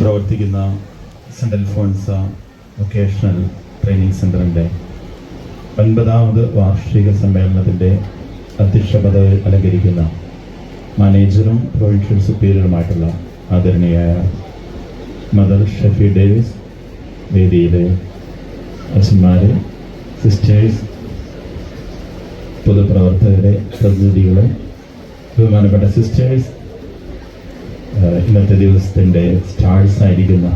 പ്രവർത്തിക്കുന്ന saint Alphonsa vocational training സെൻ്ററിൻ്റെ 9ാമത് വാർഷിക സമ്മേളനത്തിൻ്റെ അധ്യക്ഷ പദവി അലങ്കരിക്കുന്ന മാനേജറും പ്രൊവിൻഷ്യൽ സുപ്പീരിയറുമായിട്ടുള്ള ആദരണീയായ മദർ ഷെഫി ഡേവിസ്, വേദിയിലെ അച്ഛന്മാരെ, സിസ്റ്റേഴ്സ്, പൊതുപ്രവർത്തകരെ, പ്രതിനിധികളെ, ബഹുമാനപ്പെട്ട സിസ്റ്റേഴ്സ്, ഇന്നത്തെ ദിവസത്തിൻ്റെ സ്റ്റാർസ് ആയിരിക്കുന്ന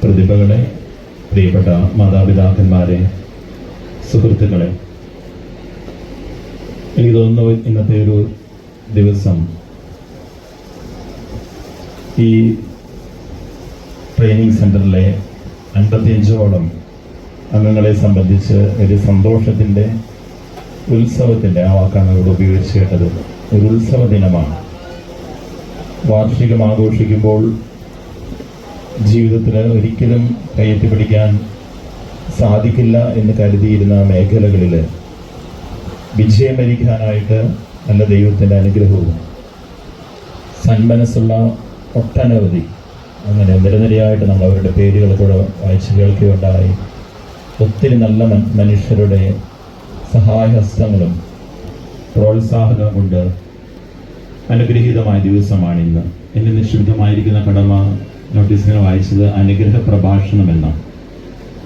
പ്രതിഭകളെ, പ്രിയപ്പെട്ട മാതാപിതാക്കന്മാരെ, സുഹൃത്തുക്കളെ, എനിക്ക് തോന്നുന്നു ഇന്നത്തെ ഒരു ദിവസം ഈ ട്രെയിനിങ് സെൻ്ററിലെ 55ഓളം അംഗങ്ങളെ സംബന്ധിച്ച് ഒരു സന്തോഷത്തിൻ്റെ, ഉത്സവത്തിൻ്റെ, ആ വാക്കാണ് ഇവിടെ ഉപയോഗിച്ച് കേട്ടത്, ഒരു ഉത്സവ ദിനമാണ്. വാർഷികം ആഘോഷിക്കുമ്പോൾ ജീവിതത്തിൽ ഒരിക്കലും കയ്യെത്തിപ്പിടിക്കാൻ സാധിക്കില്ല എന്ന് കരുതിയിരുന്ന മേഖലകളിൽ വിജയം വരിക്കാനായിട്ട് നല്ല ദൈവത്തിൻ്റെ അനുഗ്രഹവും സന്മനസ്സുള്ള ഒട്ടനവധി അങ്ങനെ നിരനിരയായിട്ട് നമ്മൾ അവരുടെ പേരുകൾ കൂടെ വായിച്ച് കേൾക്കുകയുണ്ടായി. ഒത്തിരി നല്ല മനുഷ്യരുടെ സഹായഹസ്തങ്ങളും പ്രോത്സാഹനവും കൊണ്ട് അനുഗ്രഹീതമായ ദിവസമാണ് ഇന്ന്. എന്നെ നിക്ഷിപ്തമായിരിക്കുന്ന കടമ നോട്ടീസിനെ വായിച്ചത് അനുഗ്രഹ പ്രഭാഷണം എന്നാണ്.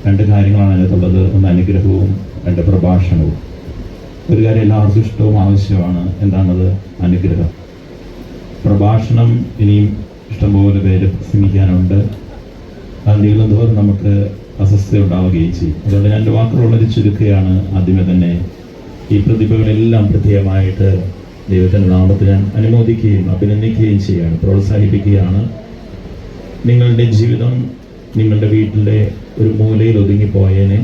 2 കാര്യങ്ങളാണ് അതിനകത്തുള്ളത്. ഒന്ന് അനുഗ്രഹവും, 2 പ്രഭാഷണവും. ഒരു കാര്യം എല്ലാവർക്കും ഇഷ്ടവും ആവശ്യമാണ്. എന്താണത്? അനുഗ്രഹം. പ്രഭാഷണം ഇനിയും ഇഷ്ടംപോലെ പേര് പ്രസംഗിക്കാനുണ്ട്. അത് നീളുന്നതോറും നമുക്ക് അസ്വസ്ഥത ഉണ്ടാവുകയും ചെയ്യും. അതുകൊണ്ട് 2 വാക്കുകളുള്ളത് ചുരുക്കുകയാണ്. ആദ്യമേ തന്നെ ഈ പ്രതിഭകളെല്ലാം പ്രത്യേകമായിട്ട് ദൈവത്തിൻ്റെ നാമത്തിൽ ഞാൻ അനുമോദിക്കുകയും അഭിനന്ദിക്കുകയും ചെയ്യുകയാണ്, പ്രോത്സാഹിപ്പിക്കുകയാണ്. നിങ്ങളുടെ ജീവിതം നിങ്ങളുടെ വീട്ടിലെ ഒരു മൂലയിൽ ഒതുങ്ങിപ്പോയേനെ,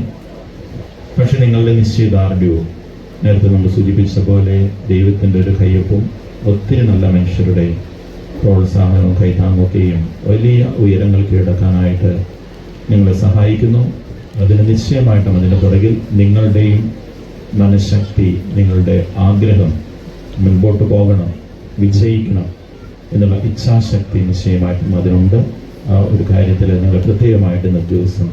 പക്ഷെ നിങ്ങളുടെ നിശ്ചയദാർഢ്യവും നേരത്തെ നമ്മൾ സൂചിപ്പിച്ച പോലെ ദൈവത്തിൻ്റെ ഒരു കയ്യൊപ്പും ഒത്തിരി നല്ല മനുഷ്യരുടെ പ്രോത്സാഹനവും കൈത്താങ്ങുകയും വലിയ ഉയരങ്ങൾ കീഴടക്കാനായിട്ട് നിങ്ങളെ സഹായിക്കുന്നു. അതിന് നിശ്ചയമായിട്ടും അതിൻ്റെ പുറകിൽ നിങ്ങളുടെയും മനഃശക്തി, നിങ്ങളുടെ ആഗ്രഹം, മുൻപോട്ട് പോകണം, വിജയിക്കണം എന്നുള്ള ഇച്ഛാശക്തി നിശ്ചയമായിട്ടും അതിനുണ്ട്. ആ ഒരു കാര്യത്തിൽ നിങ്ങൾ പ്രത്യേകമായിട്ട് ഇന്നത്തെ ദിവസം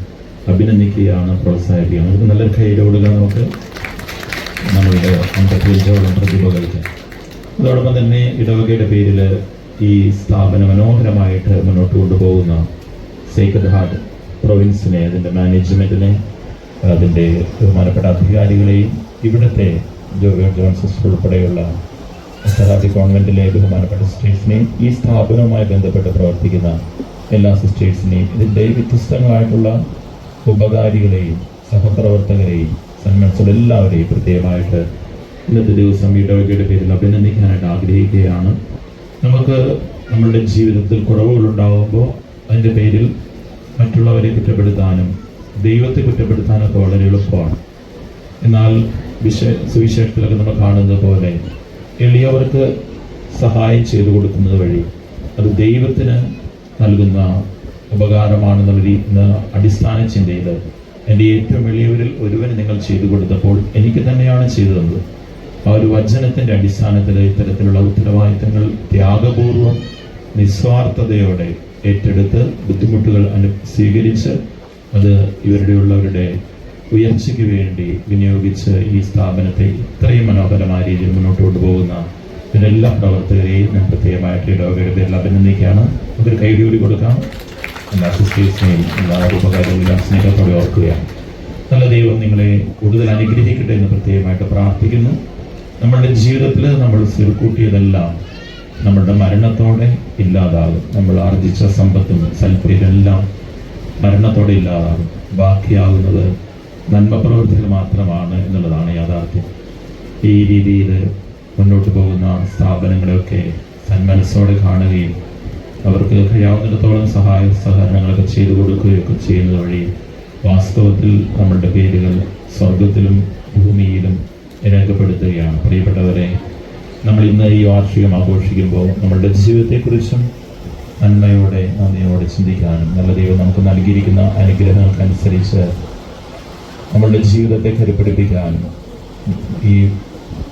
അഭിനന്ദിക്കുകയാണ്, പ്രോത്സാഹിപ്പിക്കുകയാണ്. നമുക്ക് നല്ലൊരു കയ്യിലോടുക നമുക്ക് നമ്മളുടെ 55ഓളം പ്രതിഭകൾക്ക്. അതോടൊപ്പം തന്നെ ഇടവകയുടെ പേരിൽ ഈ സ്ഥാപനം മനോഹരമായിട്ട് മുന്നോട്ട് കൊണ്ടുപോകുന്ന സേക്രഡ് ഹാർട്ട് പ്രൊവിൻസിനെ, അതിൻ്റെ മാനേജ്മെൻറ്റിനെ, അതിൻ്റെ ബഹുമാനപ്പെട്ട അധികാരികളെയും ഇവിടുത്തെ ജോൺ സിസ്റ്റർ ഉൾപ്പെടെയുള്ള സഹാബി കോൺവെൻറ്റിലെ ബഹുമാനപ്പെട്ട സിസ്റ്റേഴ്സിനെയും ഈ സ്ഥാപനവുമായി ബന്ധപ്പെട്ട് പ്രവർത്തിക്കുന്ന എല്ലാ സിസ്റ്റേഴ്സിനെയും ഇതിൻ്റെ വ്യത്യസ്തങ്ങളായിട്ടുള്ള ഉപകാരികളെയും സഹപ്രവർത്തകരെയും സന്മനസ്സുള്ള എല്ലാവരെയും പ്രത്യേകമായിട്ട് ഇന്നത്തെ ദിവസം ഇടവകയുടെ പേരിൽ അഭിനന്ദിക്കാനായിട്ട് ആഗ്രഹിക്കുകയാണ്. നമുക്ക് നമ്മളുടെ ജീവിതത്തിൽ കുറവുകളുണ്ടാകുമ്പോൾ അതിൻ്റെ പേരിൽ മറ്റുള്ളവരെ കുറ്റപ്പെടുത്താനും ദൈവത്തെ കുറ്റപ്പെടുത്താനൊക്കെ വളരെ എളുപ്പമാണ്. എന്നാൽ സുവിശേഷത്തിലൊക്കെ നമ്മൾ കാണുന്നത് പോലെ എളിയവർക്ക് സഹായം ചെയ്തു കൊടുക്കുന്നത് വഴി അത് ദൈവത്തിന് നൽകുന്ന ഉപകാരമാണെന്നുള്ള അടിസ്ഥാന ചിന്തയിൽ എൻ്റെ ഏറ്റവും എളിയവരിൽ ഒരുവന് നിങ്ങൾ ചെയ്തു കൊടുത്തപ്പോൾ എനിക്ക് തന്നെയാണ് ചെയ്തു തന്നത്. ആ ഒരു വചനത്തിൻ്റെ അടിസ്ഥാനത്തിൽ ഇത്തരത്തിലുള്ള ഉത്തരവാദിത്തങ്ങൾ ത്യാഗപൂർവം നിസ്വാർത്ഥതയോടെ ഏറ്റെടുത്ത് ബുദ്ധിമുട്ടുകൾ സ്വീകരിച്ച് അത് ഇവരുടെയുള്ളവരുടെ ഉയർച്ചയ്ക്ക് വേണ്ടി വിനിയോഗിച്ച് ഈ സ്ഥാപനത്തെ ഇത്രയും മനോഹരമായ രീതിയിൽ മുന്നോട്ട് കൊണ്ടുപോകുന്ന ഇതിനെല്ലാ പ്രവർത്തകരെയും ഞാൻ പ്രത്യേകമായിട്ട് ഇടവകയുടെ പേരിൽ അഭിനന്ദിക്കുകയാണ്. അതൊരു കൈകൂടി കൊടുക്കാം. എല്ലാ സിസ്റ്റേഴ്സിനെയും എല്ലാ ഉപകാരങ്ങളെല്ലാം സ്നേഹത്തോടെ ഓർക്കുകയാണ്. നല്ല ദൈവം നിങ്ങളെ കൂടുതൽ അനുഗ്രഹിക്കട്ടെ എന്ന് പ്രത്യേകമായിട്ട് പ്രാർത്ഥിക്കുന്നു. നമ്മളുടെ ജീവിതത്തിൽ നമ്മൾ സ്വരുക്കൂട്ടിയതെല്ലാം നമ്മളുടെ മരണത്തോടെ ഇല്ലാതാകും. നമ്മൾ ആർജിച്ച സമ്പത്തും സൽപ്പേരെല്ലാം മരണത്തോടെ ഇല്ലാതാകും. ബാക്കിയാകുന്നത് നന്മ പ്രവൃത്തികൾ മാത്രമാണ് എന്നുള്ളതാണ് യാഥാർത്ഥ്യം. ഈ രീതിയിൽ മുന്നോട്ട് പോകുന്ന സ്ഥാപനങ്ങളെയൊക്കെ സന്മനസ്സോടെ കാണുകയും അവർക്ക് കഴിയാവുന്നിടത്തോളം സഹകരണങ്ങളൊക്കെ ചെയ്തു കൊടുക്കുകയൊക്കെ ചെയ്യുന്നത് വഴി വാസ്തവത്തിൽ നമ്മളുടെ പേരുകൾ സ്വർഗത്തിലും ഭൂമിയിലും രേഖപ്പെടുത്തുകയാണ്. പ്രിയപ്പെട്ടവരെ, നമ്മൾ ഇന്ന് ഈ വാർഷികം ആഘോഷിക്കുമ്പോൾ നമ്മളുടെ ജീവിതത്തെക്കുറിച്ചും നന്മയോടെ നന്ദിയോടെ ചിന്തിക്കാനും നല്ല ദൈവം നമുക്ക് നൽകിയിരിക്കുന്ന അനുഗ്രഹങ്ങൾക്കനുസരിച്ച് നമ്മളുടെ ജീവിതത്തെ കരുപിടിപ്പിക്കാനും ഈ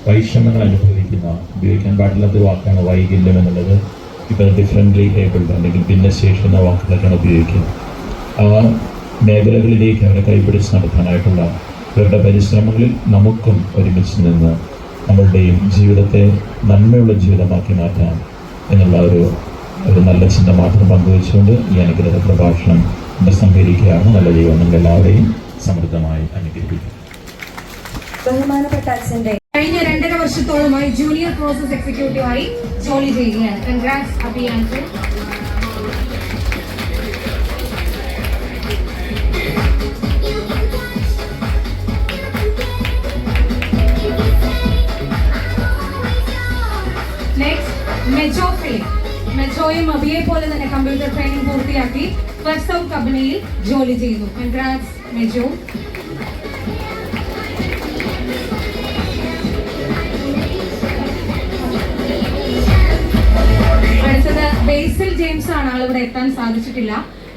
വൈഷമ്യങ്ങൾ അനുഭവിക്കുന്ന, ഉപയോഗിക്കാൻ പാടില്ലാത്ത വാക്കാണ് വൈകല്യം എന്നുള്ളത്, ഇപ്പം ഡിഫറൻ്റ്ലി ഏബിൾഡ് അല്ലെങ്കിൽ ഭിന്നശേഷി എന്ന വാക്കുകളൊക്കെയാണ് ഉപയോഗിക്കുന്നത്. ആ മേഖലകളിലേക്ക് അവരെ കൈപിടിച്ച് നടത്താനായിട്ടുള്ള ഇവരുടെ പരിശ്രമങ്ങളിൽ നമുക്കും ഒരുമിച്ച് നിന്ന് നമ്മളുടെയും ജീവിതത്തെ നന്മയുള്ള ജീവിതമാക്കി മാറ്റാം എന്നുള്ള ഒരു നല്ല ചിന്ത മാത്രം പങ്കുവെച്ചുകൊണ്ട് ഈ അനുഗ്രഹ പ്രഭാഷണം സംഭരിക്കുകയാണ്. നല്ല ദൈവം നമ്മളെല്ലാവരെയും സമൃദ്ധമായി അനുഗ്രഹിക്കും. ബഹുമാനപ്പെട്ട അച്ഛൻ്റെ കഴിഞ്ഞ 2.5 വർഷത്തോളമായി ജൂനിയർ പ്രോസസ് എക്സിക്യൂട്ടീവായി ജോലി ചെയ്യുകയാണ്. കൺഗ്രാറ്റ്സ് അഭിയാൻസ്. നെക്സ്റ്റ് മെജോ ഫിലിം. മെജോയും അബിയെ പോലെ തന്നെ കമ്പ്യൂട്ടർ ട്രെയിനിങ് പൂർത്തിയാക്കി ഫസ്റ്റ് ഔട്ട് കമ്പനിയിൽ ജോലി ചെയ്യുന്നു. കൺഗ്രാറ്റ്സ് മെജോ. അടുത്തത് ബേസിൽ ജെയിംസ് ആണ്. ആളിവിടെ എത്താൻ സാധിച്ചിട്ടില്ല.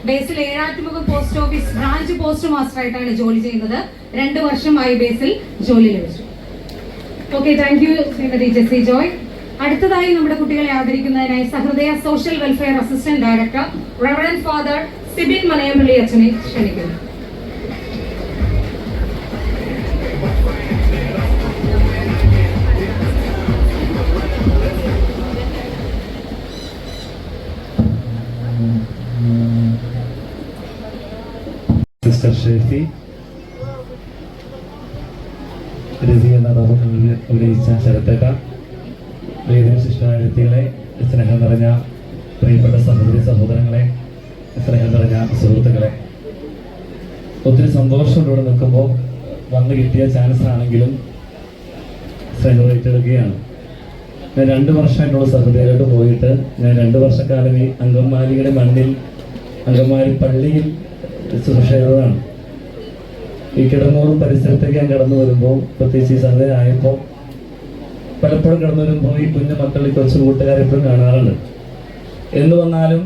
ബേസിൽ ഏഴാറ്റുമുഖം post office branch post master ആയിട്ടാണ് ജോലി ചെയ്യുന്നത്. 2 വർഷമായി ബേസിൽ ജോലി ലഭിച്ചു. Okay, thank you Shrimati Jessy Joy. അടുത്തതായി നമ്മുടെ കുട്ടികളെ ആദരിക്കുന്നതിനായി Sahrudaya social welfare assistant director reverend father Sibin Manayampally അച്ഛനെ ക്ഷണിക്കുന്നു. സിസ്റ്റർ ഷെഫി രവി എന്ന റോളിൽ അഭിനയിച്ച ശരത്തേട്ട, വേദിയിൽ ശിഷ്ടമായ വ്യക്തികളെ, സ്നേഹം നിറഞ്ഞ പ്രിയപ്പെട്ട സഹോദരി സഹോദരങ്ങളെ, സ്നേഹം നിറഞ്ഞ സുഹൃത്തുക്കളെ, ഒത്തിരി സന്തോഷത്തോടെ ഇവിടെ നിൽക്കുമ്പോൾ വന്ന് കിട്ടിയ ചാൻസ് ആണെങ്കിലും സ്നേഹം ഏറ്റെടുക്കുകയാണ്. ഞാൻ 2 വർഷമായിട്ടുള്ള സഹൃദയയിലോട്ട് പോയിട്ട് ഞാൻ 2 വർഷക്കാലം ഈ അങ്കമാലിയുടെ മണ്ണിൽ അങ്കമാലി പള്ളിയിൽ സുരക്ഷയാണ്. ഈ കിടന്നൂർ പരിസരത്തേക്ക് ഞാൻ കടന്നു വരുമ്പോൾ, പ്രത്യേകിച്ച് ഈ സന്ധ്യയായപ്പോൾ പലപ്പോഴും കടന്നു വരുമ്പോൾ ഈ കുഞ്ഞു മക്കൾ, ഈ കൊച്ചു കൂട്ടുകാരെ എപ്പോഴും കാണാറുണ്ട്. എന്ന് വന്നാലും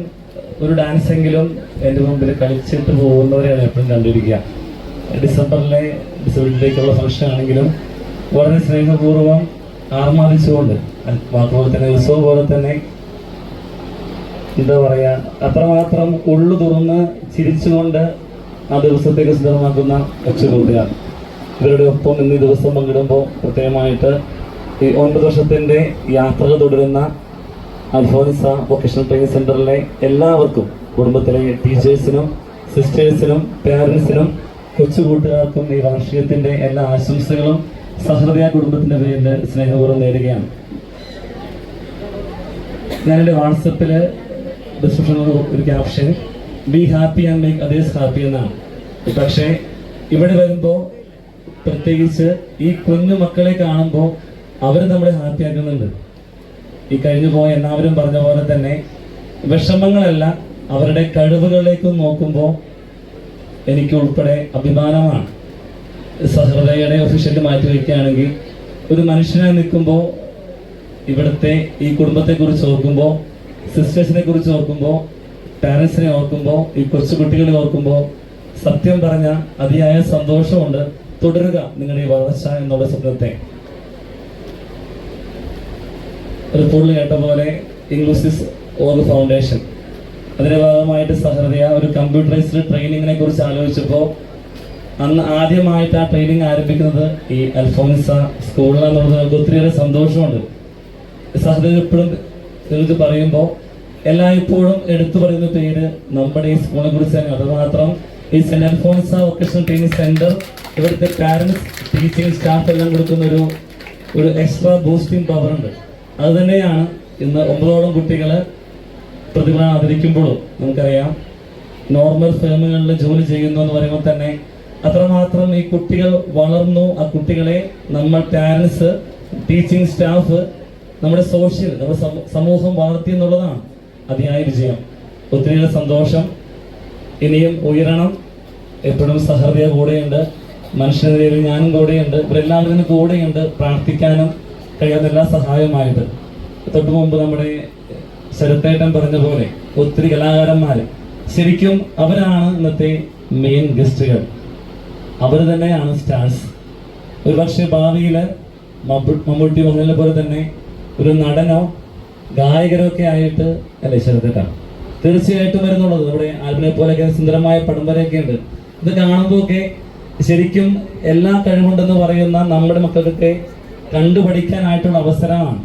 ഒരു ഡാൻസെങ്കിലും എൻ്റെ മുമ്പിൽ കളിച്ചിട്ട് പോകുന്നവരെയാണ് എപ്പോഴും കണ്ടിരിക്കുക. ഡിസംബറിലെ ഡിസബിലിറ്റിയിലേക്കുള്ള ഫംഗ്ഷൻ ആണെങ്കിലും വളരെ സ്നേഹപൂർവ്വം ആർമാദിച്ചുകൊണ്ട്, മാത്രമല്ല തന്നെ ഉത്സവം പോലെ തന്നെ എന്താ പറയുക, അത്രമാത്രം ഉള്ളു തുറന്ന് ചിരിച്ചുകൊണ്ട് ആ ദിവസത്തേക്ക് സുന്ദരമാക്കുന്ന കൊച്ചുകൂട്ടുകാർ. ഇവരുടെ ഒപ്പം ഇന്ന് ഈ ദിവസം പങ്കിടുമ്പോൾ പ്രത്യേകമായിട്ട് ഈ 9 വർഷത്തിൻ്റെ യാത്രകൾ തുടരുന്ന അൽഫോൻസ വൊക്കേഷണൽ ട്രെയിനിങ് സെൻ്ററിലെ എല്ലാവർക്കും, കുടുംബത്തിലെ ടീച്ചേഴ്സിനും സിസ്റ്റേഴ്സിനും പേരൻസിനും കൊച്ചുകൂട്ടുകാർക്കും ഈ വാർഷികത്തിൻ്റെ എല്ലാ ആശംസകളും സഹൃദയ കുടുംബത്തിൻ്റെ പേരിൽ സ്നേഹപൂർവ്വം നേടുകയാണ്. ഞാനെൻ്റെ വാട്സപ്പിൽ ഡിസ്ക്രിപ്ഷനിൽ ഒരു caption be happy and make others happy എന്നാണ്. പക്ഷേ ഇവിടെ വരുമ്പോൾ പ്രത്യേകിച്ച് ഈ കുഞ്ഞു മക്കളെ കാണുമ്പോൾ അവർ നമ്മളെ ഹാപ്പി ആക്കുന്നുണ്ട്. ഈ കഴിഞ്ഞു പോയ എല്ലാവരും പറഞ്ഞ പോലെ തന്നെ വിഷമങ്ങളല്ല, അവരുടെ കഴിവുകളിലേക്കും നോക്കുമ്പോൾ എനിക്ക് ഉൾപ്പെടെ അഭിമാനമാണ്. സഹൃദയയുടെ ഒഫീഷ്യലി മാറ്റി വയ്ക്കുകയാണെങ്കിൽ ഒരു മനുഷ്യനായി നിൽക്കുമ്പോൾ ഇവിടുത്തെ ഈ കുടുംബത്തെക്കുറിച്ച് ഓർക്കുമ്പോൾ, സിസ്റ്റേഴ്സിനെ കുറിച്ച് ഓർക്കുമ്പോൾ, പാരൻസിനെ ഓർക്കുമ്പോൾ, ഈ കൊച്ചു കുട്ടികളെ ഓർക്കുമ്പോൾ സത്യം പറഞ്ഞ അതിയായ സന്തോഷമുണ്ട്. തുടരുക നിങ്ങളുടെ ഈ വളർച്ച എന്നുള്ള സ്വപ്നത്തെ. റിപ്പോർട്ടിൽ കേട്ട പോലെ ഇൻക്ലൂസീവ് ഓർഗ് ഫൗണ്ടേഷൻ, അതിന്റെ ഭാഗമായിട്ട് സഹൃദയ ഒരു കമ്പ്യൂട്ടറൈസ്ഡ് ട്രെയിനിങ്ങിനെ കുറിച്ച് ആലോചിച്ചപ്പോൾ അന്ന് ആദ്യമായിട്ട് ആ ട്രെയിനിങ് ആരംഭിക്കുന്നത് ഈ അൽഫോൻസ സ്കൂളിലാണെന്നുള്ളത് നമുക്ക് ഒത്തിരിയേറെ സന്തോഷമുണ്ട്. സഹൃദയ എപ്പോഴും നിങ്ങൾക്ക് പറയുമ്പോൾ എല്ലായ്പ്പോഴും എടുത്തു പറയുന്ന പേര് നമ്മുടെ ഈ സ്കൂളിനെ കുറിച്ച് തന്നെ. അതുമാത്രം ഈ saint Alphonsa vocational training centre ഇവിടുത്തെ പാരന്റ്സ്, ടീച്ചിങ് സ്റ്റാഫ് എല്ലാം കൊടുക്കുന്ന ഒരു എക്സ്ട്രാ ബൂസ്റ്റിംഗ് പവർ ഉണ്ട്. അത് തന്നെയാണ് ഇന്ന് 9ഓളം കുട്ടികളെ പ്രതിഭ ആദരിക്കുമ്പോഴും നമുക്കറിയാം. നോർമൽ ഫേമുകളിൽ ജോലി ചെയ്യുന്നു എന്ന് പറയുമ്പോൾ തന്നെ അത്രമാത്രം ഈ കുട്ടികൾ വളർന്നു. ആ കുട്ടികളെ നമ്മൾ പാരന്റ്സ്, ടീച്ചിങ് സ്റ്റാഫ്, നമ്മുടെ സോഷ്യൽ, നമ്മുടെ സമൂഹം വളർത്തി എന്നുള്ളതാണ് അതിയായ വിജയം. ഒത്തിരിയേറെ സന്തോഷം. ഇനിയും ഉയരണം. എപ്പോഴും സഹൃദയ കൂടെയുണ്ട്, മനുഷ്യനിൽ ഞാനും കൂടെയുണ്ട്, ഇവരെല്ലാവരും കൂടെയുണ്ട്. പ്രാർത്ഥിക്കാനും കഴിയാത്ത എല്ലാ സഹായമായിട്ട്. തൊട്ടു മുമ്പ് നമ്മുടെ ശരത്തേട്ടൻ പറഞ്ഞ പോലെ ഒത്തിരി കലാകാരന്മാർ, ശരിക്കും അവരാണ് ഇന്നത്തെ മെയിൻ ഗസ്റ്റുകൾ. അവർ തന്നെയാണ് സ്റ്റാർസ്. ഒരുപക്ഷെ ഭാവിയിൽ മമ്മൂട്ടി മോഹൻലാലിനെ പോലെ തന്നെ ഒരു നടനോ ഗായകരൊക്കെ ആയിട്ട് അല്ലേ ശരത്തേട്ടാ തീർച്ചയായിട്ടും വരുന്നുള്ളത്. നമ്മുടെ ആൽബിനെ പോലെയൊക്കെ സുന്ദരമായ പടം വരെയൊക്കെ ഉണ്ട്. ഇത് കാണുമ്പോൾ ഒക്കെ ശരിക്കും എല്ലാ കഴിവുണ്ടെന്ന് പറയുന്ന നമ്മുടെ മക്കൾക്കൊക്കെ കണ്ടുപഠിക്കാനായിട്ടുള്ള അവസരമാണ്.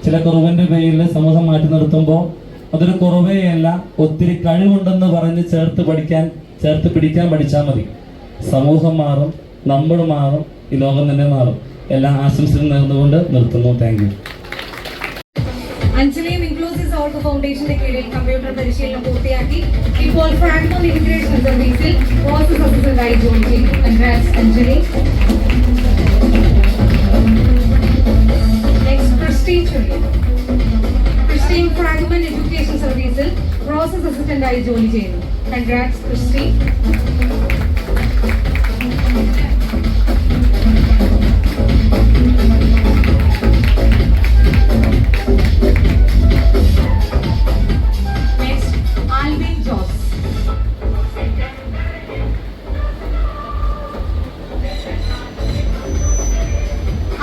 ചില കുറവിൻ്റെ പേരിൽ സമൂഹം മാറ്റി നിർത്തുമ്പോൾ അതൊരു കുറവേയല്ല, ഒത്തിരി കഴിവുണ്ടെന്ന് പറഞ്ഞ് ചേർത്ത് പിടിക്കാൻ പഠിച്ചാൽ മതി. സമൂഹം മാറും, നമ്മൾ മാറും, ഈ ലോകം തന്നെ മാറും. എല്ലാ ആശംസകളും നേർന്നുകൊണ്ട് നിർത്തുന്നു. Thank you. അഞ്ജലിയും ഇൻക്ലൂസീവ് സൗണ്ട് ഫൗണ്ടേഷന്റെ കീഴിൽ കമ്പ്യൂട്ടർ പരിശീലനം പൂർത്തിയാക്കി ഇപ്പോൾ ഫ്രാങ്ക്മോൺ ഇന്റഗ്രേഷൻ സർവീസിൽ പ്രോസസ് അസിസ്റ്റന്റായി ജോലി ചെയ്തു. Congrats Anjali. Next Christine Frankmon education സർവീസിൽ പ്രോസസ് അസിസ്റ്റന്റായി ജോലി ചെയ്യുന്നു. Congrats Christine.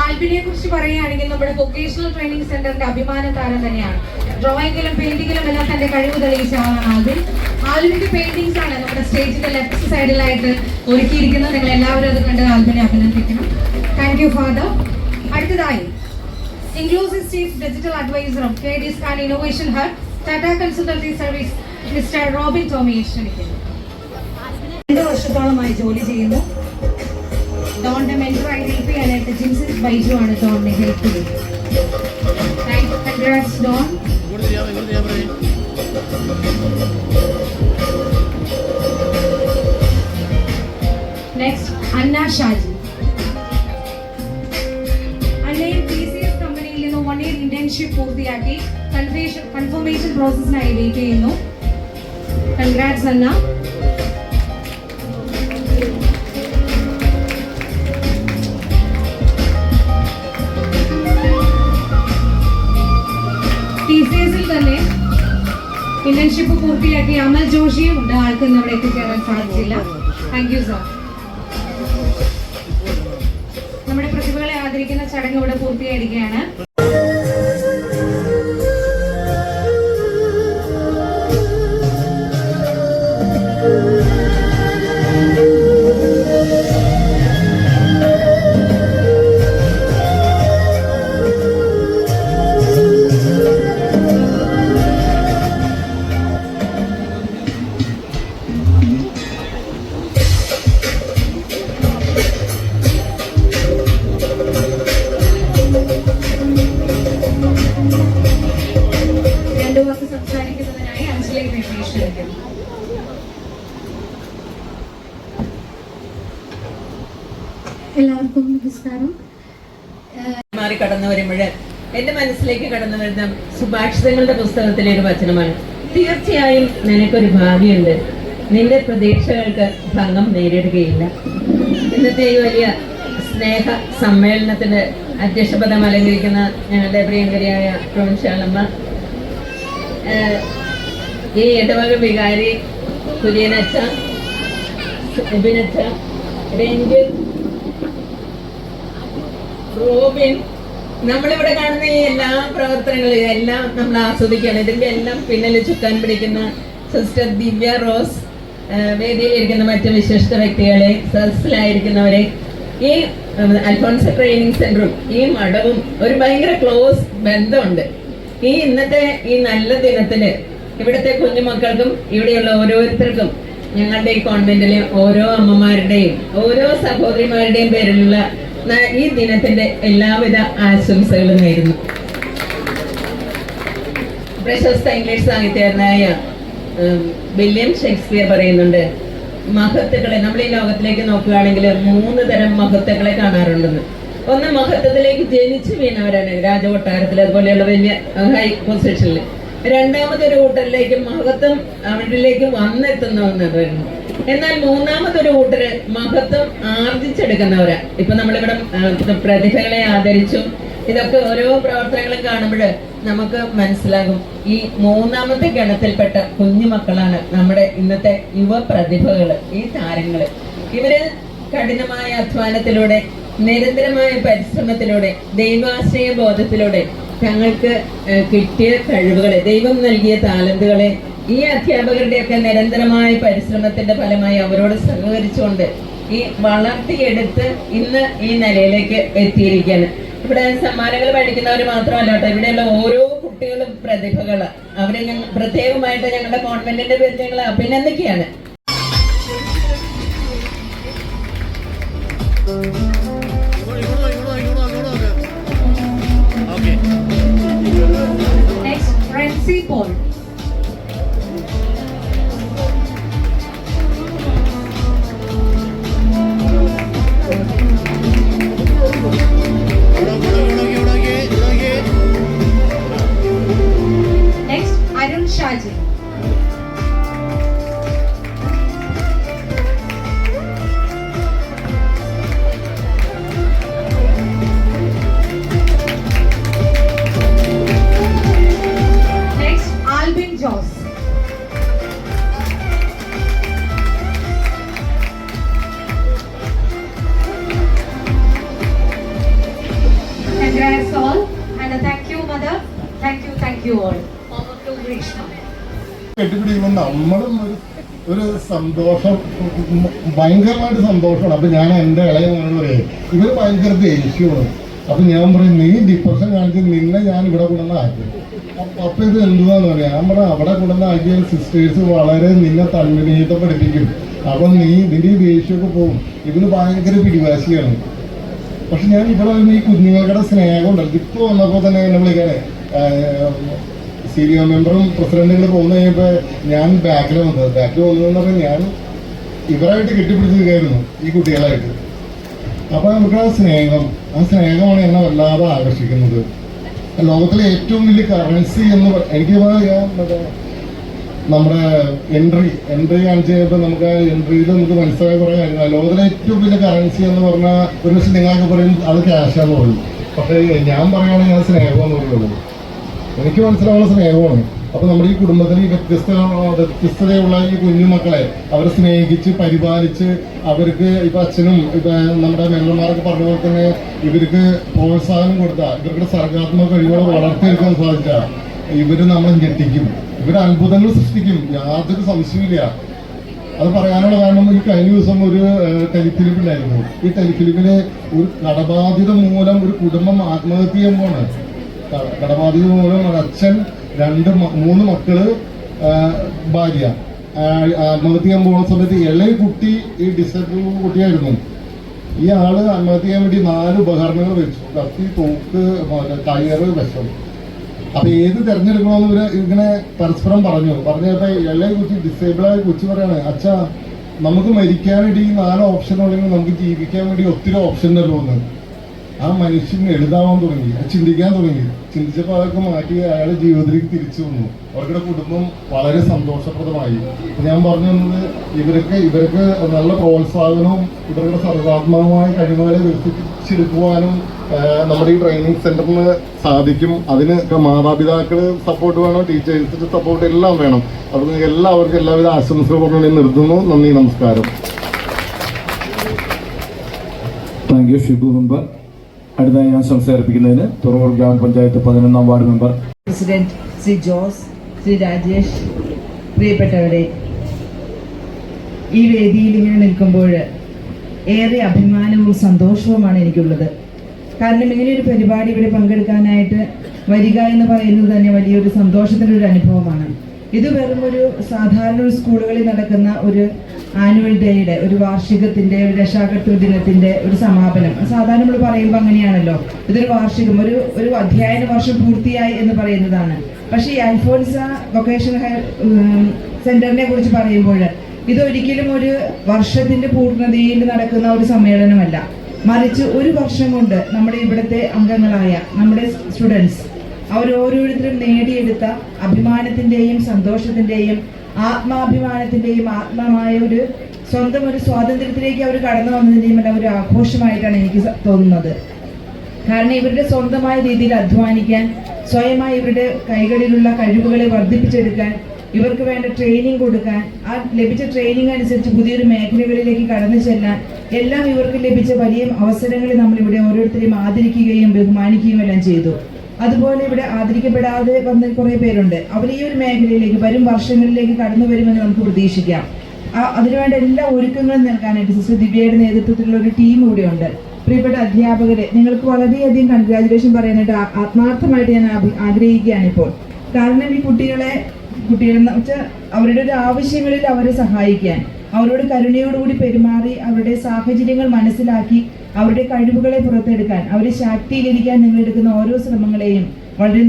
ആൽബിനെ കുറിച്ച് പറയുകയാണെങ്കിൽ നമ്മുടെ വൊക്കേഷണൽ ട്രെയിനിങ് സെന്ററിന്റെ അഭിമാന താരം തന്നെയാണ്. ഡ്രോയിങ്ങിലും പെയിന്റിങ്ങിലും എല്ലാം തന്റെ കഴിവ് തെളിയിച്ച ആളാണ് ആൽബിൻ. ആൽബിന്റെ പെയിന്റിങ്സ് ആണ് നമ്മുടെ സ്റ്റേജിന്റെ ലെഫ്റ്റ് സൈഡിലായിട്ട് ഒരുക്കിയിരിക്കുന്നത്. നിങ്ങൾ എല്ലാവരും അത് കണ്ട് ആൽബിനെ അഭിനന്ദിക്കണം. Thank you father. അടുത്തതായി ഇൻക്ലൂസീവ് ചീഫ് ഡിജിറ്റൽ അഡ്വൈസറും KD scan innovation hub Tata consultancy service mister Robin ടോമിയെ ക്ഷണിക്കുന്നു. 2 വർഷത്തോളമായി ജോലി ചെയ്യുന്നു. ഡോണിന്റെ മെന്ററായി ഹെൽപ്പ് ചെയ്യാനായിട്ട് ജിൻസിസ് ബൈജു ആണ് ഡോണിനെ ഹെൽപ്പ് ചെയ്യുന്നത്. Congrats Don. Next Anna Shaji. അന്നയും TCS കമ്പനിയിൽ നിന്ന് 1 year ഇന്റേൺഷിപ്പ് പൂർത്തിയാക്കി കൺഫർമേഷൻ പ്രോസസ്സിനായി വെയിറ്റ് ചെയ്യുന്നു. Congrats Anna. TCSൽ തന്നെ ഇന്റേൺഷിപ്പ് പൂർത്തിയാക്കി അമൽ ജോഷിയും ഉണ്ട്. ആൾക്ക് ഇന്ന് അവിടെ എത്തിച്ചേരാൻ സാധിച്ചില്ല. Thank you sir. നമ്മുടെ പ്രതിഭകളെ ആദരിക്കുന്ന ചടങ്ങ് ഇവിടെ പൂർത്തിയായിരിക്കുകയാണ്. സംസാരിക്കുന്നതിനായി അഞ്ജലി ക്ഷണിക്കുന്നു. എല്ലാവർക്കും നമസ്കാരം. മാറി കടന്നു വരുമ്പോൾ എന്റെ മനസ്സിലേക്ക് കടന്നു വരുന്ന സുഭാഷിതങ്ങളുടെ പുസ്തകത്തിലെ ഒരു വചനമാണ്. തീർച്ചയായും നിനക്കൊരു ഭാവിയുണ്ട്, നിന്റെ പ്രതീക്ഷകൾക്ക് ഭംഗം നേരിടുകയില്ല. ഇന്നത്തെ ഈ വലിയ സ്നേഹ സമ്മേളനത്തിന് അധ്യക്ഷപദം അലങ്കരിക്കുന്ന ഞങ്ങളുടെ പ്രിയങ്കരിയായ പ്രൊവിൻഷ്യാളമ്മ, ഈ ഇടവക വികാരി കുര്യനച്ച, എബിനച്ച, രഞ്ജിത്ത്, റോബിൻ, നമ്മളിവിടെ കാണുന്ന ഈ എല്ലാ പ്രവർത്തനങ്ങളും എല്ലാം നമ്മൾ ആസ്വദിക്കുകയാണ്. ഇതിന്റെ എല്ലാം പിന്നിൽ ചുക്കാൻ പിടിക്കുന്ന സിസ്റ്റർ ദിവ്യ റോസ്, വേദിയിലിരിക്കുന്ന മറ്റ് വിശിഷ്ട വ്യക്തികളെ, സദസ്സിലായിരിക്കുന്നവരെ, ഈ അൽഫോൺസ ട്രെയിനിങ് സെന്ററും ഈ മഠവും ഒരു ഭയങ്കര ക്ലോസ് ബന്ധമുണ്ട്. ഈ ഇന്നത്തെ ഈ നല്ല ദിനത്തില് ഇവിടുത്തെ കുഞ്ഞുമക്കൾക്കും ഇവിടെയുള്ള ഓരോരുത്തർക്കും ഞങ്ങളുടെ ഈ കോൺവെന്റിലെ ഓരോ അമ്മമാരുടെയും ഓരോ സഹോദരിമാരുടെയും പേരിലുള്ള ഈ ദിനത്തിന്റെ എല്ലാവിധ ആശംസകളും നേരുന്നു. പ്രശസ്ത ഇംഗ്ലീഷ് സാഹിത്യകാരനായ വില്യം ഷേക്സ്പിയർ പറയുന്നുണ്ട്, മഹത്തുക്കളെ നമ്മൾ ഈ ലോകത്തിലേക്ക് നോക്കുകയാണെങ്കിൽ 3 തരം മഹത്തുക്കളെ കാണാറുണ്ടെന്ന്. ഒന്ന്, മഹത്വത്തിലേക്ക് ജനിച്ചു വീണവരാണ്, രാജകൊട്ടാരത്തിൽ അതുപോലെയുള്ള വലിയ ഹൈ പൊസിഷനിൽ. രണ്ടാമതൊരു കൂട്ടറിലേക്ക് മഹത്വം അവരിലേക്ക് വന്നെത്തുന്നവരുന്നു. എന്നാൽ മൂന്നാമതൊരു കൂട്ടര് മഹത്വം ആർജിച്ചെടുക്കുന്നവരാ. ഇപ്പൊ നമ്മളിവിടെ പ്രതിഭകളെ ആദരിച്ചു, ഇതൊക്കെ ഓരോ പ്രവർത്തനങ്ങളും കാണുമ്പോൾ നമുക്ക് മനസ്സിലാകും ഈ മൂന്നാമത്തെ ഗണത്തിൽപ്പെട്ട കുഞ്ഞുമക്കളാണ് നമ്മുടെ ഇന്നത്തെ യുവ പ്രതിഭകള്, ഈ താരങ്ങള്. ഇവര് കഠിനമായ അധ്വാനത്തിലൂടെ, നിരന്തരമായ പരിശ്രമത്തിലൂടെ, ദൈവാശ്രയ ബോധത്തിലൂടെ തങ്ങൾക്ക് കിട്ടിയ കഴിവുകളെ, ദൈവം നൽകിയ താലന്തുകളെ ഈ അധ്യാപകരുടെയൊക്കെ നിരന്തരമായ പരിശ്രമത്തിന്റെ ഫലമായി അവരോട് സഹകരിച്ചുകൊണ്ട് ഈ വളർത്തിയെടുത്ത് ഇന്ന് ഈ നിലയിലേക്ക് എത്തിയിരിക്കുകയാണ്. ഇവിടെ സമ്മാനങ്ങൾ മേടിക്കുന്നവർ മാത്രമല്ല കേട്ടോ, ഇവിടെയുള്ള ഓരോ കുട്ടികളും പ്രതിഭകള്. അവരെ പ്രത്യേകമായിട്ട് ഞങ്ങളുടെ കോൺവെന്റിന്റെ പേരിൽ ഞങ്ങൾ അഭിനന്ദിക്കുകയാണ്. Next, Rency Paul. Next, Arun Shaji. Next, Alvin Joss. Congrats all, and thank you, mother. Thank you all. Over to Grishma. കെട്ടിപ്പിടിക്കുമ്പോൾ നമ്മളും ഒരു സന്തോഷം, ഭയങ്കരമായിട്ട് സന്തോഷമാണ്. അപ്പൊ ഞാൻ എൻ്റെ ഇളയ മോനോട് പറയും, ഇവര് ഭയങ്കര ദേഷ്യമാണ്. അപ്പൊ ഞാൻ പറയും, നീ ഡിപ്രഷൻ കാണിച്ച് നിന്നെ ഞാൻ ഇവിടെ കൊണ്ടുവന്ന് ആക്കി. അപ്പൊ ഇത് എന്തുവാന്ന് പറയാം. ഞാൻ പറയാം, അവിടെ കൊണ്ടുവന്ന് ആക്കിയ സിസ്റ്റേഴ്സ് വളരെ നിന്നെ തന്മനീയത്തെ പഠിപ്പിക്കും. അപ്പൊ നീ ഇതിന്റെ ഈ ദേഷ്യമൊക്കെ പോകും. ഇവന് ഭയങ്കര പിടിവാശിയാണ്. പക്ഷെ ഞാൻ ഇവിടെ ഈ കുഞ്ഞുങ്ങളുടെ സ്നേഹം ഉണ്ടല്ലോ. ഇപ്പൊ വന്നപ്പോ തന്നെ എന്നെ വിളിക്കാനേ സീനിയർ മെമ്പറും പ്രസിഡന്റുകൾ പോകുന്ന കഴിഞ്ഞപ്പോൾ ഞാൻ ബാക്കിൽ വന്നതെന്ന് പറഞ്ഞാൽ ഞാൻ ഇവരായിട്ട് കെട്ടിപ്പിടിച്ചിരിക്കുകയായിരുന്നു ഈ കുട്ടികളായിട്ട്. അപ്പൊ നമുക്ക് ആ സ്നേഹമാണ് എന്നെ വല്ലാതെ ആകർഷിക്കുന്നത്. ലോകത്തിലെ ഏറ്റവും വലിയ കറൻസി എന്ന് എനിക്ക് നമ്മുടെ എൻട്രി കാണിച്ചു കഴിഞ്ഞപ്പോൾ നമുക്ക് ആ എൻട്രിയിൽ നമുക്ക് മനസ്സിലായ കുറേ കാര്യങ്ങൾ. ലോകത്തിലെ ഏറ്റവും വലിയ കറൻസി എന്ന് പറഞ്ഞാൽ ഒരു പക്ഷേ നിങ്ങളൊക്കെ പറയും അത് ക്യാഷാന്ന് പറയും. പക്ഷേ ഞാൻ പറയുകയാണെങ്കിൽ അത് സ്നേഹമെന്ന് പറയുള്ളൂ. എനിക്ക് മനസ്സിലാവുന്ന സ്നേഹമാണ്. അപ്പൊ നമ്മുടെ ഈ കുടുംബത്തിൽ ഈ വ്യത്യസ്തതയുള്ള ഈ കുഞ്ഞുമക്കളെ അവരെ സ്നേഹിച്ച് പരിപാലിച്ച് അവർക്ക് ഇപ്പൊ അച്ഛനും ഇപ്പൊ നമ്മുടെ മെമ്പർമാരൊക്കെ പറഞ്ഞ പോലെ തന്നെ ഇവർക്ക് പ്രോത്സാഹനം കൊടുത്താൽ ഇവരുടെ സർഗാത്മക കഴിവുകളെ വളർത്തിയെടുക്കാൻ സാധിച്ചാൽ ഇവര് നമ്മളെ ഞെട്ടിക്കും. ഇവര് അത്ഭുതങ്ങൾ സൃഷ്ടിക്കും, യാതൊരു സംശയമില്ല. അത് പറയാനുള്ള കാരണം ഈ കഴിഞ്ഞ ദിവസം ഒരു ടെലിഫിലിമിലായിരുന്നു. ഈ ടെലിഫിലിമില് ഒരു കടബാധ്യത മൂലം ഒരു കുടുംബം ആത്മഹത്യ ചെയ്യുമ്പോഴാണ്. കടബാധ്യത മൂലം അച്ഛൻ 3 മക്കള് ഭാര്യ ആത്മഹത്യ ചെയ്യാൻ പോകുന്ന സമയത്ത് ഇളയ കുട്ടി ഈ ഡിസേബിൾ കുട്ടിയായിരുന്നു. ഈ ആള് ആത്മഹത്യ ചെയ്യാൻ വേണ്ടി 4 ഉപകരണങ്ങൾ വെച്ചു, കത്തി, തോക്ക്, കയറ്, വിഷം. അപ്പൊ ഏത് തെരഞ്ഞെടുക്കണമെന്ന് ഇവര് ഇങ്ങനെ പരസ്പരം പറഞ്ഞപ്പോ ഇളയ കുട്ടി ഡിസേബിളായ കൊച്ചു പറയാണ്, അച്ഛാ നമുക്ക് മരിക്കാൻ വേണ്ടി ഈ 4 ഓപ്ഷൻ ഉണ്ടെങ്കിൽ നമുക്ക് ജീവിക്കാൻ വേണ്ടി ഒത്തിരി ഓപ്ഷൻ ഉണ്ടല്ലോ എന്ന്. ആ മനുഷ്യൻ എഴുതാവാൻ തുടങ്ങി, ചിന്തിക്കാൻ തുടങ്ങി. ചിന്തിച്ചപ്പോൾ അതൊക്കെ മാറ്റി അയാളുടെ ജീവിതത്തിലേക്ക് തിരിച്ചു വന്നു. അവരുടെ കുടുംബം വളരെ സന്തോഷപ്രദമായി. ഞാൻ പറഞ്ഞു വന്നത് ഇവർക്ക് നല്ല പ്രോത്സാഹനവും ഇവരുടെ സർഗാത്മകമായ കഴിവുകളെ വികസിപ്പിച്ചെടുക്കുവാനും നമ്മുടെ ഈ ട്രെയിനിങ് സെന്ററിന് സാധിക്കും. അതിന് മാതാപിതാക്കള് സപ്പോർട്ട് വേണം, ടീച്ചേഴ്സിന്റെ സപ്പോർട്ട് എല്ലാം വേണം. അവർക്ക് എല്ലാവർക്കും എല്ലാവിധ ആശംസകൾ പറഞ്ഞു നിർത്തുന്നു. നന്ദി, നമസ്കാരം. Thank you Shibu member. അടുത്തായി ഞാൻ സംസാരിപ്പിക്കുന്നതിന് തുറവൂർ ഗ്രാമപഞ്ചായത്ത് 11ാം ward member president Shri Jose, Shri Rajesh, പ്രിയപ്പെട്ടവരെ, ഈ വേദിയിൽ ഇങ്ങനെ നിൽക്കുമ്പോൾ ഏറെ അഭിമാനവും സന്തോഷവുമാണ് എനിക്കുള്ളത്. കാരണം ഇങ്ങനെയൊരു പരിപാടി ഇവിടെ പങ്കെടുക്കാനായിട്ട് വരിക എന്ന് പറയുന്നത് തന്നെ വലിയൊരു സന്തോഷത്തിൻ്റെ ഒരു അനുഭവമാണ്. ഇത് വെറും ഒരു സാധാരണ ഒരു സ്കൂളുകളിൽ നടക്കുന്ന ഒരു ആനുവൽ ഡേയുടെ ഒരു വാർഷികത്തിന്റെ ഒരു രക്ഷാകർതൃ ദിനത്തിന്റെ ഒരു സമാപനം. സാധാരണ നമ്മൾ പറയുമ്പോൾ അങ്ങനെയാണല്ലോ, ഇതൊരു വാർഷികം, ഒരു അധ്യയന വർഷം പൂർത്തിയായി എന്ന് പറയുന്നതാണ്. പക്ഷേ ഈ അൽഫോൻസ വൊക്കേഷണൽ സെന്ററിനെ കുറിച്ച് പറയുമ്പോൾ ഇതൊരിക്കലും ഒരു വർഷത്തിന്റെ പൂർണ്ണതയിൽ നടക്കുന്ന ഒരു സമ്മേളനമല്ല. മറിച്ച് ഒരു വർഷം കൊണ്ട് നമ്മുടെ ഇവിടുത്തെ അംഗങ്ങളായ നമ്മുടെ സ്റ്റുഡൻസ് അവരോരോരുത്തരും നേടിയെടുത്ത അഭിമാനത്തിന്റെയും സന്തോഷത്തിന്റെയും ആത്മാഭിമാനത്തിന്റെയും ആത്മമായ ഒരു സ്വന്തം ഒരു സ്വാതന്ത്ര്യത്തിലേക്ക് അവർ കടന്നു വന്നതിന്റെയും എല്ലാം ഒരു ആഘോഷമായിട്ടാണ് എനിക്ക് തോന്നുന്നത്. കാരണം ഇവരുടെ സ്വന്തമായ രീതിയിൽ അധ്വാനിക്കാൻ, സ്വയമായി ഇവരുടെ കൈകളിലുള്ള കഴിവുകളെ വർദ്ധിപ്പിച്ചെടുക്കാൻ, ഇവർക്ക് വേണ്ട ട്രെയിനിങ് കൊടുക്കാൻ, ആ ലഭിച്ച ട്രെയിനിങ് അനുസരിച്ച് പുതിയൊരു മേഖലകളിലേക്ക് കടന്നു ചെല്ലാൻ എല്ലാം ഇവർക്ക് ലഭിച്ച വലിയ അവസരങ്ങളെ നമ്മളിവിടെ ഓരോരുത്തരെയും ആദരിക്കുകയും ബഹുമാനിക്കുകയും എല്ലാം ചെയ്തു. അതുപോലെ ഇവിടെ ആദരിക്കപ്പെടാതെ വന്ന കുറേ പേരുണ്ട്. അവർ ഈ ഒരു മേഖലയിലേക്ക് വരും വർഷങ്ങളിലേക്ക് കടന്നു വരുമെന്ന് നമുക്ക് പ്രതീക്ഷിക്കാം. അതിനുവേണ്ട എല്ലാ ഒരുക്കങ്ങളും നൽകാനായിട്ട് സിസ്റ്റർ ദിവ്യയുടെ നേതൃത്വത്തിലുള്ള ഒരു ടീം ഇവിടെ ഉണ്ട്. പ്രിയപ്പെട്ട അധ്യാപകരെ, നിങ്ങൾക്ക് വളരെയധികം കൺഗ്രാജുലേഷൻ പറയാനായിട്ട് ആത്മാർത്ഥമായിട്ട് ഞാൻ ആഗ്രഹിക്കുകയാണ് ഇപ്പോൾ. കാരണം ഈ കുട്ടികളെന്ന് വെച്ചാൽ അവരുടെ ഒരു ആവശ്യങ്ങളിൽ അവരെ സഹായിക്കാൻ, അവരോട് കരുണയോടുകൂടി പെരുമാറി, അവരുടെ സാഹചര്യങ്ങൾ മനസ്സിലാക്കി, അവരുടെ കഴിവുകളെ പുറത്തെടുക്കാൻ, അവരെ ശാക്തീകരിക്കാൻ നിങ്ങൾ എടുക്കുന്ന ഓരോ ശ്രമങ്ങളെയും വളരെ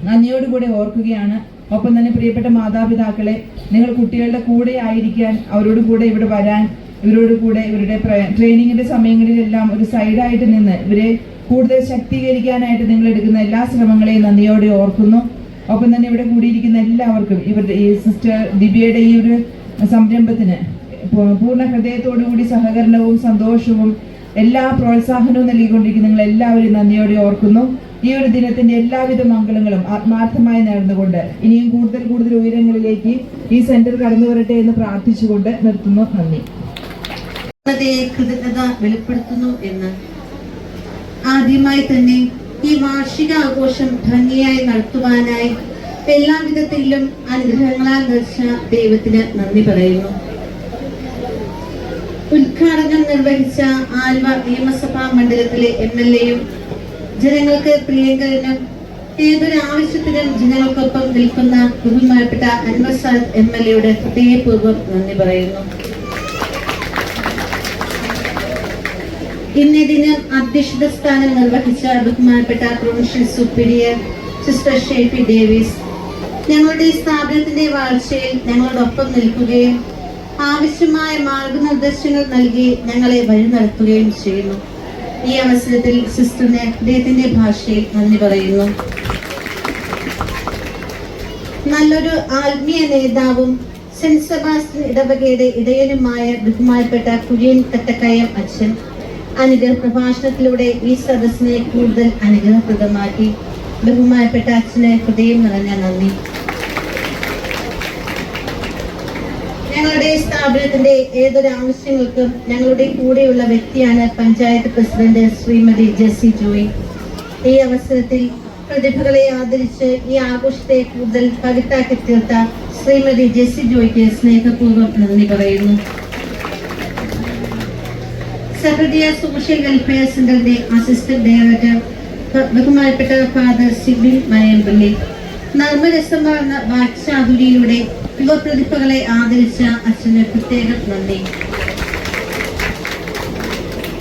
നന്ദിയോടുകൂടെ ഓർക്കുകയാണ്. ഒപ്പം തന്നെ പ്രിയപ്പെട്ട മാതാപിതാക്കളെ, നിങ്ങൾ കുട്ടികളുടെ കൂടെ ആയിരിക്കാൻ, അവരോട് കൂടെ ഇവിടെ വരാൻ, ഇവരോട് കൂടെ ഇവരുടെ ട്രെയിനിങ്ങിന്റെ സമയങ്ങളിലെല്ലാം ഒരു സൈഡായിട്ട് നിന്ന് ഇവരെ കൂടുതൽ ശക്തീകരിക്കാനായിട്ട് നിങ്ങൾ എടുക്കുന്ന എല്ലാ ശ്രമങ്ങളെയും നന്ദിയോടെ ഓർക്കുന്നു. ഒപ്പം തന്നെ ഇവിടെ കൂടിയിരിക്കുന്ന എല്ലാവർക്കും ഇവരുടെ ഈ സിസ്റ്റർ ദിവ്യയുടെ ഈ ഒരു സംരംഭത്തിന് പൂർണ്ണ ഹൃദയത്തോടുകൂടി സഹകരണവും സന്തോഷവും എല്ലാ പ്രോത്സാഹനവും നൽകിക്കൊണ്ടിരിക്കുന്ന നിങ്ങൾ എല്ലാവരും നന്ദിയോടെ ഓർക്കുന്നു. ഈ ഒരു ദിനത്തിന്റെ എല്ലാവിധ മംഗളങ്ങളും ആത്മാർത്ഥമായി നേർന്നുകൊണ്ട് ഇനിയും കൂടുതൽ ഉയരങ്ങളിലേക്ക് ഈ സെന്റർ കടന്നു വരട്ടെ എന്ന് പ്രാർത്ഥിച്ചുകൊണ്ട് നിർത്തുന്നു. നന്ദി. കൃതജ്ഞത വെളിപ്പെടുത്തുന്നു എന്ന് ആദ്യമായി തന്നെ ഈ വാർഷിക ആഘോഷം ഭംഗിയായി നടത്തുവാനായി എല്ലാവിധത്തിലും അനുഗ്രഹങ്ങളാൽ നിറച്ച ദൈവത്തിന് നന്ദി പറയുന്നു. ഉദ്ഘാടനം നിർവഹിച്ച ആൽവ നിയമസഭാ മണ്ഡലത്തിലെ MLA-യും ജനങ്ങൾക്ക് പ്രിയങ്കരനും ഏതൊരു ആവശ്യത്തിനും ജനങ്ങൾക്കൊപ്പം നിൽക്കുന്ന ബഹുമാനപ്പെട്ട അൻവർ സാദ് MLA-യുടെ ഹൃദയപൂർവ്വം നന്ദി പറയുന്നു. ഇന്നേ ദിനം അധ്യക്ഷത സ്ഥാനം നിർവഹിച്ച ബഹുമാനപ്പെട്ട പ്രൊവിൻഷ്യൽ സുപ്പീരിയർ സിസ്റ്റർ ഷേഫി ഡേവിസ് ഞങ്ങളുടെ സ്ഥാപനത്തിന്റെ വളർച്ചയിൽ ഞങ്ങളോടൊപ്പം നിൽക്കുകയും ആവശ്യമായ മാർഗനിർദ്ദേശങ്ങൾ നൽകി ഞങ്ങളെ വഴി നടത്തുകയും ചെയ്യുന്നു. ഈ അവസരത്തിൽ സിസ്റ്ററിന് അദ്ദേഹത്തിന്റെ ഭാഷയിൽ നന്ദി പറയുന്നു. നല്ലൊരു ആത്മീയ നേതാവും സെന്റ് സെബാസ്റ്റ്യൻ ഇടവകയുടെ ഇടയനുമായ ബഹുമാനപ്പെട്ട കുര്യൻ കട്ടക്കയം അച്ഛൻ അനുഗ്രഹ പ്രഭാഷണത്തിലൂടെ ഈ സദസ്സിനെ കൂടുതൽ അനുഗ്രഹപ്രദമാക്കി. ബഹുമാനപ്പെട്ട അച്ഛന് ഹൃദയം നിറഞ്ഞ നന്ദി. ഞങ്ങളുടെ സ്ഥാപനത്തിന്റെ ഏതൊരു ആവശ്യങ്ങൾക്കും ഞങ്ങളുടെ കൂടെയുള്ള വ്യക്തിയാണ് പഞ്ചായത്ത് പ്രസിഡന്റ് ശ്രീമതി ജെസ്സി ജോയ്. ഈ അവസരത്തിൽ പ്രതിഭകളെ ആദരിച്ച് ഈ ആഘോഷത്തെ കൂടുതൽ പവിത്രമാക്കി തീർത്ത ശ്രീമതി ജെസ്സി ജോയ്ക്ക് സ്നേഹപൂർവ്വം നന്ദി പറയുന്നു. സഹൃദയ സോഷ്യൽ വെൽഫെയർ സെന്ററിന്റെ അസിസ്റ്റന്റ് ഡയറക്ടർ ബഹുമാനപ്പെട്ട ഫാദർ സിബിൻ മയമ്പള്ളി നർമ്മരസമാർന്ന വാക്ചാതുരിയിലൂടെ യുവ പ്രതിഭകളെ ആദരിച്ച അച്ഛന് പ്രത്യേകം നന്ദി.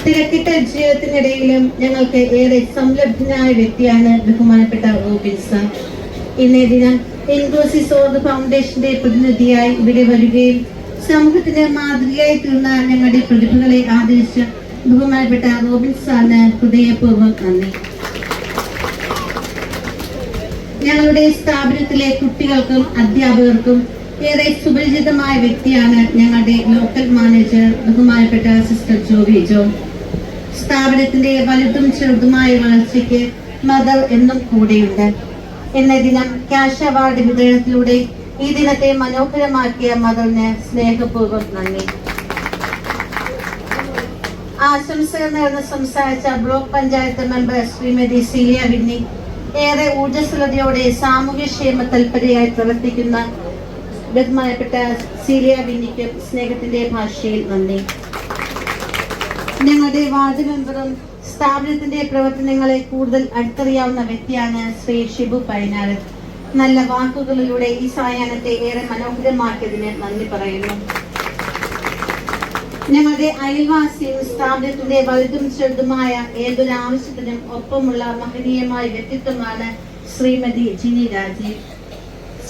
തിരക്കിട്ട ജീവിതത്തിനിടയിലും ഞങ്ങൾക്ക് ഏറെ സംലബ്ധനായ വ്യക്തിയാണ് ബഹുമാനപ്പെട്ട റോബിൻസൺ. ഇന്നേ ദിനം ഇൻക്ലൂസീവ് സോർദ് ഫൗണ്ടേഷന്റെ പ്രതിനിധിയായി ഇവിടെ വരികയും സമൂഹത്തിന് മാതൃകയായി തീർന്ന ഞങ്ങളുടെ പ്രതിഭകളെ ആദരിച്ച ബഹുമാനപ്പെട്ട റോബിൻസണ് ഹൃദയപൂർവ്വം നന്ദി. ഞങ്ങളുടെ സ്ഥാപനത്തിലെ കുട്ടികൾക്കും അധ്യാപകർക്കും ഏറെ സുപരിചിതമായ വ്യക്തിയാണ് ഞങ്ങളുടെ ലോക്കൽ മാനേജർ ബഹുമാനപ്പെട്ട സിസ്റ്റർ ജോവി ജോ. സ്ഥാപനത്തിന്റെ വലുതും ചെറുതുമായ വളർച്ചയ്ക്ക് മദർ എന്നും കൂടെയുണ്ട്. എന്ന ദിനം ക്യാഷ് അവാർഡ് വിതരണത്തിലൂടെ ഈ ദിനത്തെ മനോഹരമാക്കിയ മദറിന് സ്നേഹപൂർവ്വം നന്ദി. ആശംസകൾ നേർന്ന് സംസാരിച്ച block panchayat member Shrimati cilia Winnie ഏറെ ഊർജ്ജസ്വലതയോടെ സാമൂഹ്യക്ഷേമ തൽപരയായി പ്രവർത്തിക്കുന്ന ബഹുമാനപ്പെട്ട സീലിയ വിന്നിക്ക് സ്നേഹത്തിന്റെ ഭാഷയിൽ നന്ദി. ഞങ്ങളുടെ വാർഡ് മെമ്പറും സ്ഥാപനത്തിന്റെ പ്രവർത്തനങ്ങളെ കൂടുതൽ അടുത്തറിയാവുന്ന വ്യക്തിയാണ് ശ്രീ ഷിബു പൈനാട്. നല്ല വാക്കുകളിലൂടെ ഈ സായാഹ്നത്തെ ഏറെ മനോഹരമാക്കിയതിന് നന്ദി പറയുന്നു. ഞങ്ങളുടെ അയൽവാസിയും സ്ഥാപനത്തിന്റെ വലുതും ചെറുതുമായ ഏതൊരു ആവശ്യത്തിനും ഒപ്പമുള്ള മഹനീയമായ വ്യക്തിത്വമാണ് ശ്രീമതി ജിനി രാജീവ്.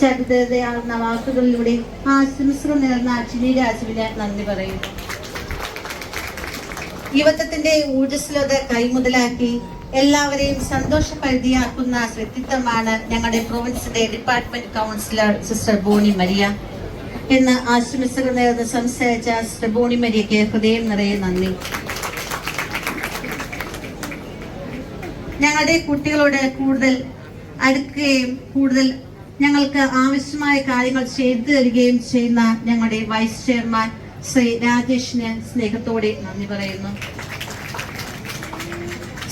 ചരിത്രതയാർന്ന വാക്കുകളിലൂടെ ആശംസകൾ നേർന്ന ജിനി രാജീവിന് നന്ദി പറയുന്നു. യുവത്വത്തിന്റെ ഊർജ്ജസ്വലത കൈമുതലാക്കി എല്ലാവരെയും സന്തോഷപരിധിയാക്കുന്ന വ്യക്തിത്വമാണ് ഞങ്ങളുടെ പ്രൊവിൻസിന്റെ department counsellor sister Bonnie Maria. എന്ന് ആശംസകൾ നേർന്ന് സംസാരിച്ച സിസ്റ്റർ ബോണി മരിയയ്ക്ക് ഹൃദയം നിറയെ നന്ദി. ഞങ്ങളുടെ കുട്ടികളോട് കൂടുതൽ അടുക്കുകയും കൂടുതൽ ഞങ്ങൾക്ക് ആവശ്യമായ കാര്യങ്ങൾ ചെയ്തു തരികയും ചെയ്യുന്ന ഞങ്ങളുടെ വൈസ് ചെയർമാൻ ശ്രീ രാജേഷിന് സ്നേഹത്തോടെ നന്ദി പറയുന്നു.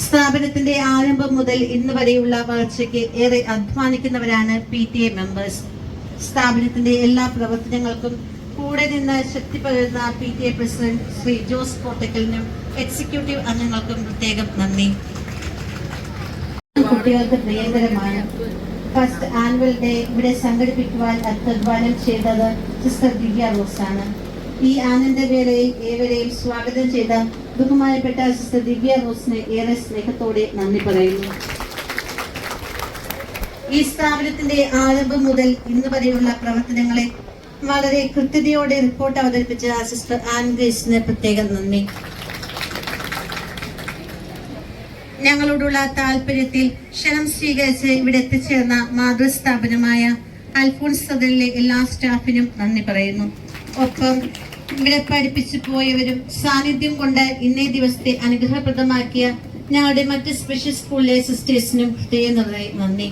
സ്ഥാപനത്തിന്റെ ആരംഭം മുതൽ ഇന്ന് വരെയുള്ള വളർച്ചയ്ക്ക് ഏറെ അധ്വാനിക്കുന്നവരാണ് PTA മെമ്പേഴ്സ്. സ്ഥാപനത്തിന്റെ എല്ലാ പ്രവർത്തനങ്ങൾക്കും കൂടെ നിന്ന് ശക്തി പകരുന്ന PTA പ്രസിഡന്റ് ശ്രീ ജോസ് കോട്ടക്കലിനും എക്സിക്യൂട്ടീവ് അംഗങ്ങൾക്കും പ്രത്യേകം നന്ദി. കുട്ടികൾക്ക് പ്രിയങ്കരമാണ്. ഫസ്റ്റ് ആനുവൽ ഡേ ഇവിടെ സംഘടിപ്പിക്കുവാൻ അധ്വാനം ചെയ്തത് സിസ്റ്റർ ദിവ്യ റോസ് ആണ്. ഈ ആനന്ദവേളയിൽ ഏവരെയും സ്വാഗതം ചെയ്ത ബഹുമാനപ്പെട്ട സിസ്റ്റർ ദിവ്യ റോസിന് ഏറെ സ്നേഹത്തോടെ നന്ദി പറയുന്നു. ഈ സ്ഥാപനത്തിന്റെ ആരംഭം മുതൽ ഇന്ന് വരെയുള്ള പ്രവർത്തനങ്ങളെ വളരെ കൃത്യതയോടെ റിപ്പോർട്ട് അവതരിപ്പിച്ച സിസ്റ്റർ ആൻ ഗ്രേസിന് പ്രത്യേകം നന്ദി. ഞങ്ങളോടുള്ള താല്പര്യത്തിൽ ക്ഷണം സ്വീകരിച്ച് ഇവിടെ എത്തിച്ചേർന്ന മാതൃസ്ഥാപനമായ അൽഫോൺസ് സദനിലെ എല്ലാ സ്റ്റാഫിനും നന്ദി പറയുന്നു. ഒപ്പം ഇവിടെ പഠിപ്പിച്ചു പോയവരും സാന്നിധ്യം കൊണ്ട് ഇന്നേ ദിവസത്തെ അനുഗ്രഹപ്രദമാക്കിയ ഞങ്ങളുടെ മറ്റ് സ്പെഷ്യൽ സ്കൂളിലെ സിസ്റ്റേഴ്സിനും ഹൃദയനിറയെ നന്ദി.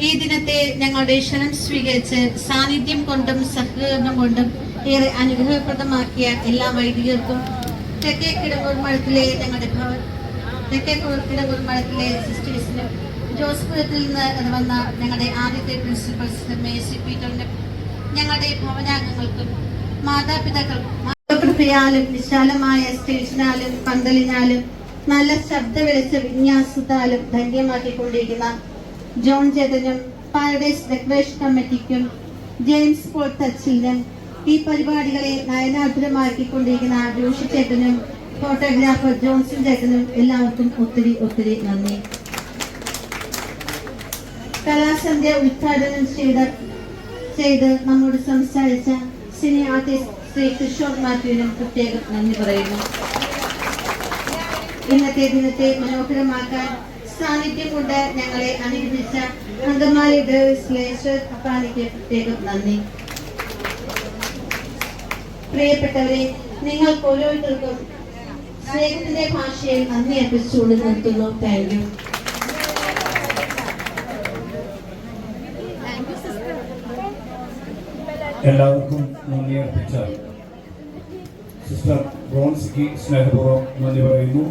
ഈ ദിനത്തെ ഞങ്ങളുടെ ക്ഷണം സ്വീകരിച്ച് സാന്നിധ്യം കൊണ്ടും സഹകരണം കൊണ്ടും ഏറെ അനുഗ്രഹപ്രദമാക്കിയ എല്ലാ വൈദികർക്കും തെക്കേ കിടങ്ങൂർ മഠത്തിലെ സിസ്റ്റേഴ്സിനും ജോസ്പുരത്തിൽ നിന്ന് വന്ന ഞങ്ങളുടെ ആദ്യത്തെ പ്രിൻസിപ്പൽ സിസ്റ്റർ മേഴ്സി പീറ്ററിനും ഞങ്ങളുടെ ഭവനാംഗങ്ങൾക്കും മാതാപിതാക്കൾക്കും പ്രകൃതിയാലും വിശാലമായ സ്റ്റേഷനാലും പന്തലിനാലും നല്ല ശബ്ദ വെളിച്ച വിന്യാസത്താലും ധന്യമാക്കിക്കൊണ്ടിരിക്കുന്ന ജോൺ ചേതനും പാരഡൈസ് ഡെക്കറേഷൻ കമ്മിറ്റിക്കും ജെയിംസ് പോൾ തച്ചിലിനും ഈ പരിപാടികളെ നയനാതുരമാക്കിക്കൊണ്ടിരിക്കുന്ന ജോഷി ചേട്ടനും ഫോട്ടോഗ്രാഫർ ജോൺസൺ ചേട്ടനും എല്ലാവർക്കും ഒത്തിരി ഒത്തിരി നന്ദി. കലാസന്ധ്യ ഉദ്ഘാടനം ചെയ്ത് നമ്മോട് സംസാരിച്ച സിനി ആർട്ടിസ്റ്റ് ശ്രീ കിഷോർ മാത്യുവിനും പ്രത്യേകം നന്ദി പറയുന്നു. ഇന്നത്തെ ദിനത്തെ മനോഹരമാക്കാൻ സാന്നിധ്യം കൊണ്ട് ഞങ്ങളെ അനുഗ്രഹിച്ച അങ്കമാലി ഡേവിസിലെ അപ്പാനിക്ക് പ്രത്യേകം നന്ദി. പ്രിയപ്പെട്ടവരെ, നിങ്ങൾക്ക് ഓരോരുത്തർക്കും സ്നേഹത്തിന്റെ ഭാഷയിൽ നന്ദി അർപ്പിച്ചുകൊണ്ട് നിർത്തുന്നു. Thank U. എല്ലാവർക്കും നന്ദി അർപ്പിച്ച സിസ്റ്റർ ബ്രോൺസിക്ക് സ്നേഹപൂർവ്വം നന്ദി പറയുന്നു.